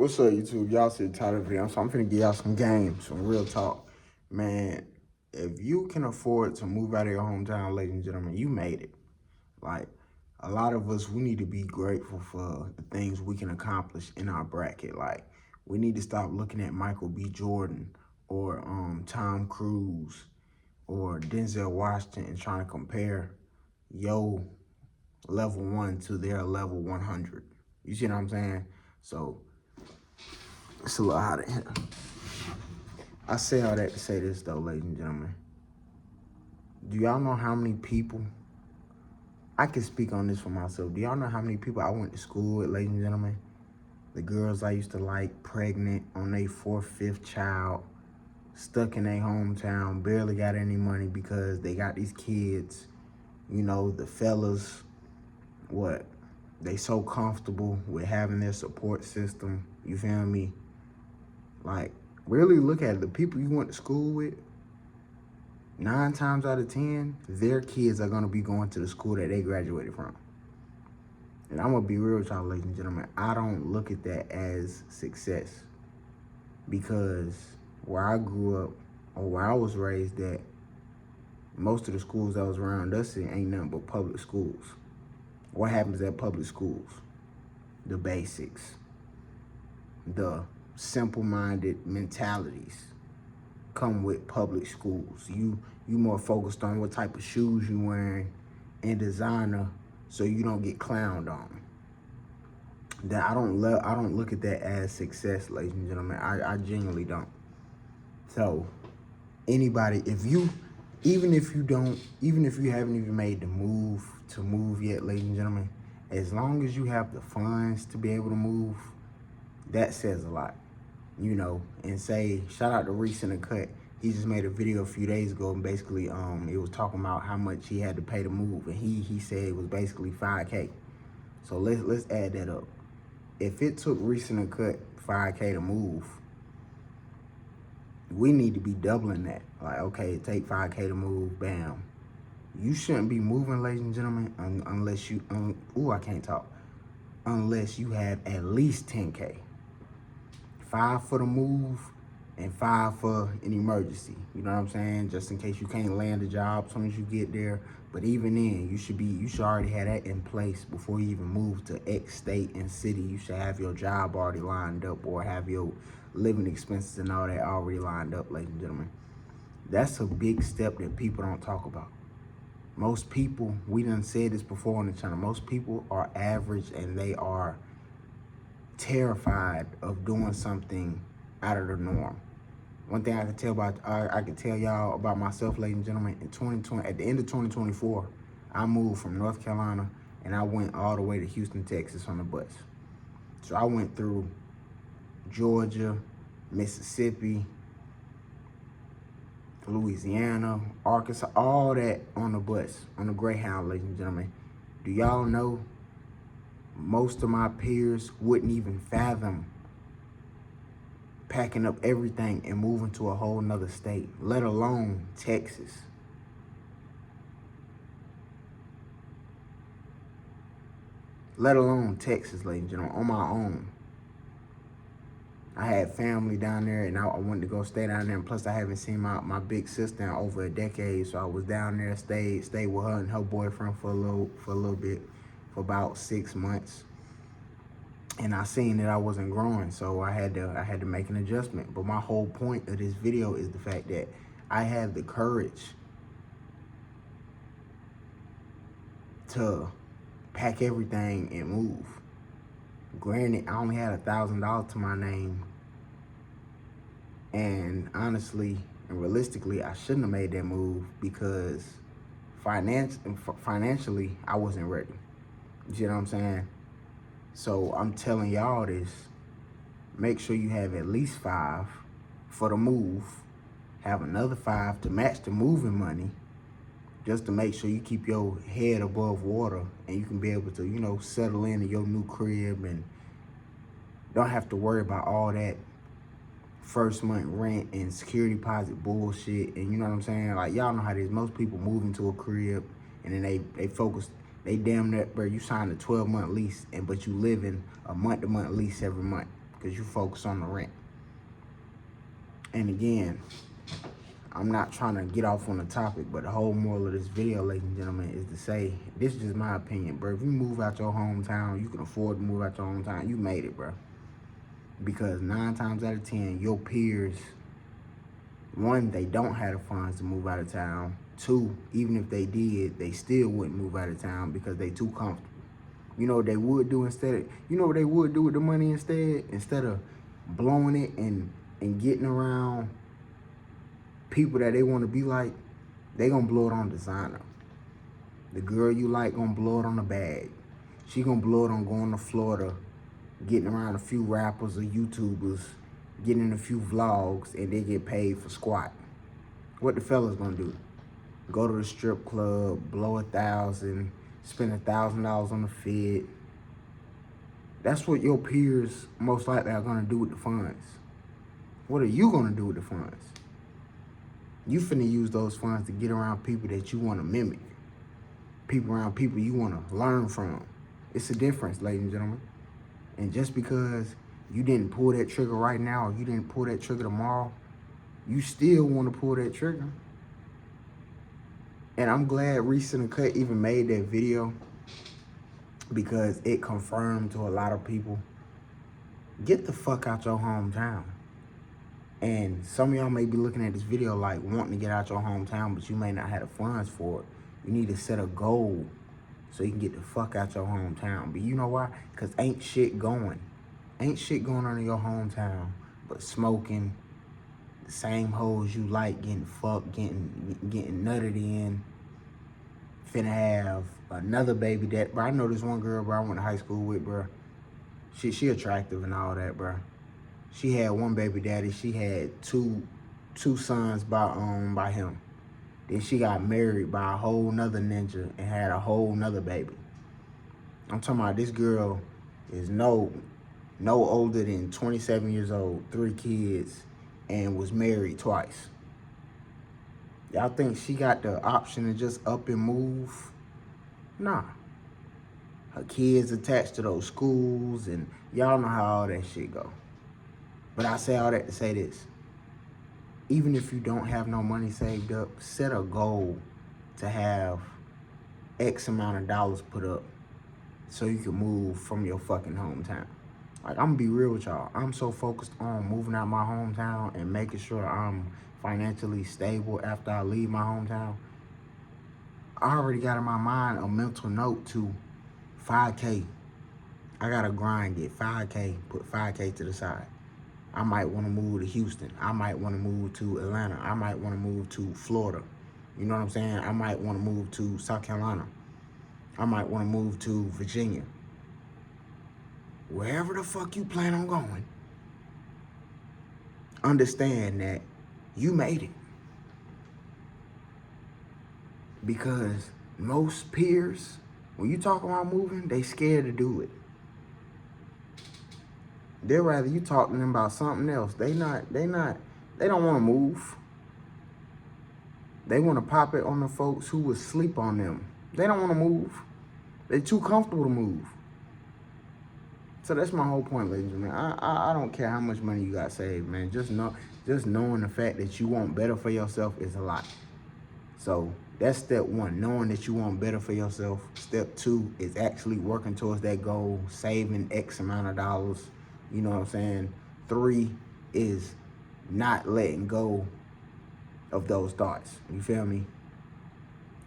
What's up, YouTube? Y'all see the title of the video, so I'm finna give y'all some games, some real talk. Man, if you can afford to move out of your hometown, ladies and gentlemen, you made it. Like, a lot of us, we need to be grateful for the things we can accomplish in our bracket. Like, we need to stop looking at Michael B. Jordan or Tom Cruise or Denzel Washington and trying to compare yo level 1 to their level 100. You see what I'm saying? So, it's a little hot in here. I say all that to say this though, ladies and gentlemen. Do y'all know how many people, I can speak on this for myself. Do y'all know how many people I went to school with, ladies and gentlemen? The girls I used to like, pregnant on their fourth, fifth child, stuck in their hometown, barely got any money because they got these kids. You know, the fellas, they so comfortable with having their support system. You feel me? Like, really look at it. The people you went to school with, 9 times out of 10, their kids are going to be going to the school that they graduated from. And I'm going to be real with y'all, ladies and gentlemen. I don't look at that as success. Because where I grew up, or where I was raised at, most of the schools that was around us ain't nothing but public schools. What happens at public schools? The basics. The simple-minded mentalities come with public schools. You more focused on what type of shoes you wearing and designer, so you don't get clowned on. That I don't look at that as success, ladies and gentlemen. I genuinely don't. So anybody, even if you haven't even made the move yet, ladies and gentlemen, as long as you have the funds to be able to move, that says a lot. You know, and say, shout out to Reese in the Cut. He just made a video a few days ago, and basically, it was talking about how much he had to pay to move, and he said it was basically $5K. So let's add that up. If it took Reese in the Cut $5K to move, we need to be doubling that. Like, okay, it take $5K to move, bam. You shouldn't be moving, ladies and gentlemen, unless you, I can't talk. Unless you have at least 10K. 5 for the move and 5 for an emergency. You know what I'm saying? Just in case you can't land a job as soon as you get there. But even then, you should already have that in place before you even move to X state and city. You should have your job already lined up, or have your living expenses and all that already lined up, ladies and gentlemen. That's a big step that people don't talk about. Most people, we done said this before on the channel, most people are average and they are terrified of doing something out of the norm. One thing I can tell y'all about myself, ladies and gentlemen, in 2020, at the end of 2024, I moved from North Carolina and I went all the way to Houston, Texas on the bus. So I went through Georgia, Mississippi, Louisiana, Arkansas, all that on the bus, on the Greyhound, ladies and gentlemen. Do y'all know most of my peers wouldn't even fathom packing up everything and moving to a whole nother state, let alone Texas. Let alone Texas, ladies and gentlemen, on my own. I had family down there and I wanted to go stay down there. And plus I haven't seen my big sister in over a decade. So I was down there, stayed with her and her boyfriend for a little bit, for about 6 months. And I seen that I wasn't growing, so I had to make an adjustment. But my whole point of this video is the fact that I had the courage to pack everything and move. Granted, I only had $1,000 to my name, and honestly and realistically, I shouldn't have made that move because financially, I wasn't ready. You see what I'm saying? So I'm telling y'all this, make sure you have at least 5 for the move, have another 5 to match the moving money, just to make sure you keep your head above water and you can be able to, you know, settle into your new crib and don't have to worry about all that first month rent and security deposit bullshit. And you know what I'm saying? Like, y'all know how it is. Most people move into a crib and then they focus. They damn near, bro, you signed a 12-month lease, but you live in a month-to-month lease every month. because you focus on the rent. And again, I'm not trying to get off on the topic, but the whole moral of this video, ladies and gentlemen, is to say, this is just my opinion, bro. If you move out your hometown, you can afford to move out your hometown, you made it, bro. Because 9 times out of 10, your peers, one, they don't have the funds to move out of town. 2, even if they did, they still wouldn't move out of town because they too comfortable. You know what they would do instead? You know what they would do with the money instead? Instead of blowing it and getting around people that they want to be like, they gonna blow it on designer. The girl you like gonna blow it on the bag. She gonna blow it on going to Florida, getting around a few rappers or YouTubers, getting in a few vlogs, and they get paid for squat. What the fellas gonna do? Go to the strip club, blow 1,000, spend $1,000 on the fit. That's what your peers most likely are gonna do with the funds. What are you gonna do with the funds? You finna use those funds to get around people that you wanna mimic. People around people you wanna learn from. It's a difference, ladies and gentlemen. And just because you didn't pull that trigger right now, or you didn't pull that trigger tomorrow, you still wanna pull that trigger. And I'm glad Reese and the Cut even made that video, because it confirmed to a lot of people, get the fuck out your hometown. And some of y'all may be looking at this video like wanting to get out your hometown, but you may not have the funds for it. You need to set a goal so you can get the fuck out your hometown. But you know why? Because ain't shit going. Ain't shit going on in your hometown but smoking, the same hoes you like, getting fucked, getting nutted in, finna have another baby that, bro. I know this one girl, bro, I went to high school with, bro. She attractive and all that, bro. She had one baby daddy. She had two sons by him. Then she got married by a whole nother ninja and had a whole nother baby. I'm talking about this girl is no older than 27 years old, 3 kids, and was married twice. Y'all think she got the option to just up and move? Nah. Her kids attached to those schools, and y'all know how all that shit go. But I say all that to say this. Even if you don't have no money saved up, set a goal to have X amount of dollars put up so you can move from your fucking hometown. Like, I'm gonna be real with y'all. I'm so focused on moving out my hometown and making sure I'm financially stable after I leave my hometown. I already got in my mind a mental note to 5K. I gotta grind, get 5K, put 5K to the side. I might want to move to Houston. I might want to move to Atlanta. I might want to move to Florida. You know what I'm saying? I might want to move to South Carolina. I might want to move to Virginia. Wherever the fuck you plan on going, understand that you made it. Because most peers, when you talk about moving, they scared to do it. They'd rather you talk to them about something else. They don't want to move. They want to pop it on the folks who would sleep on them. They don't want to move. They're too comfortable to move. So that's my whole point, ladies and gentlemen. I don't care how much money you got saved, man. Just knowing the fact that you want better for yourself is a lot. So that's step 1, knowing that you want better for yourself. Step 2 is actually working towards that goal, saving X amount of dollars. You know what I'm saying? 3 is not letting go of those thoughts. You feel me?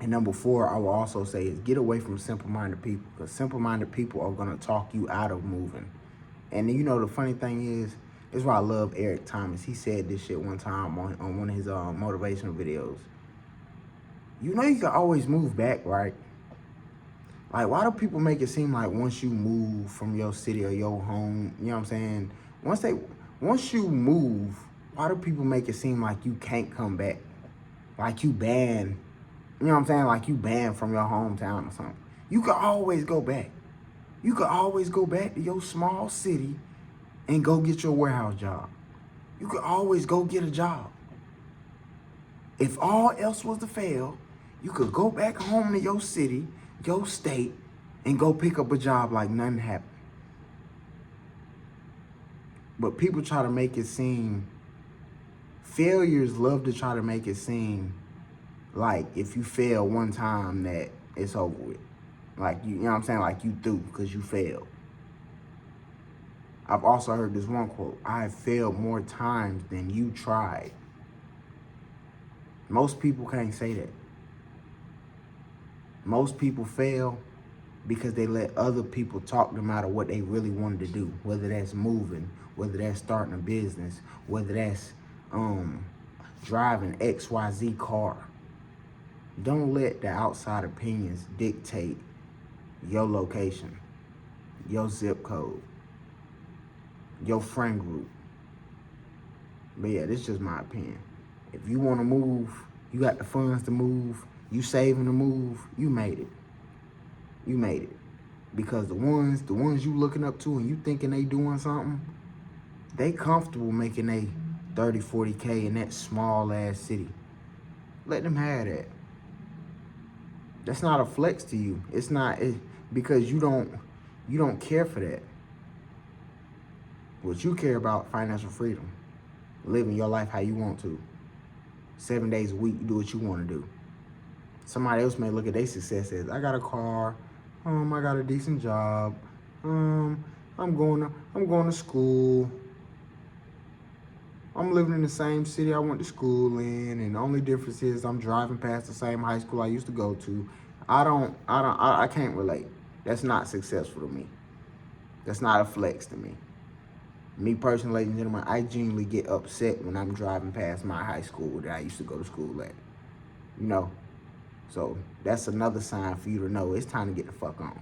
And number 4, I will also say, is get away from simple-minded people, because simple-minded people are going to talk you out of moving. And you know, the funny thing is, this is why I love Eric Thomas. He said this shit one time on one of his motivational videos. You know you can always move back, right? Like, why do people make it seem like once you move from your city or your home, you know what I'm saying? Once you move, why do people make it seem like you can't come back? Like you banned, you know what I'm saying? Like you banned from your hometown or something. You could always go back. You could always go back to your small city and go get your warehouse job. You could always go get a job. If all else was to fail, you could go back home to your city, your state, and go pick up a job like nothing happened. But people try to make it seem, failures love to try to make it seem like if you fail one time that it's over with. Like, you know what I'm saying? Like, you through because you failed. I've also heard this one quote: I have failed more times than you tried. Most people can't say that. Most people fail because they let other people talk them out of what they really wanted to do, whether that's moving, whether that's starting a business, whether that's driving XYZ car. Don't let the outside opinions dictate your location, your zip code, your friend group. But yeah, this is just my opinion. If you want to move, you got the funds to move, you saving to move, you made it. You made it. Because the ones you looking up to and you thinking they doing something, they comfortable making a 30, 40K in that small ass city. Let them have that. That's not a flex to you. It's not because you don't care for that. What you care about, financial freedom. Living your life how you want to. 7 days a week, you do what you want to do. Somebody else may look at their success as, I got a car, I got a decent job, I'm going to school, I'm living in the same city I went to school in, and the only difference is I'm driving past the same high school I used to go to. I can't relate. That's not successful to me. That's not a flex to me. Me personally, ladies and gentlemen, I genuinely get upset when I'm driving past my high school that I used to go to school at. You know? So that's another sign for you to know it's time to get the fuck on.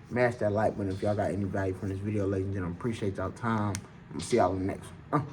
Smash that like button if y'all got any value from this video, ladies and gentlemen. Appreciate y'all time. I'm gonna see y'all in the next one.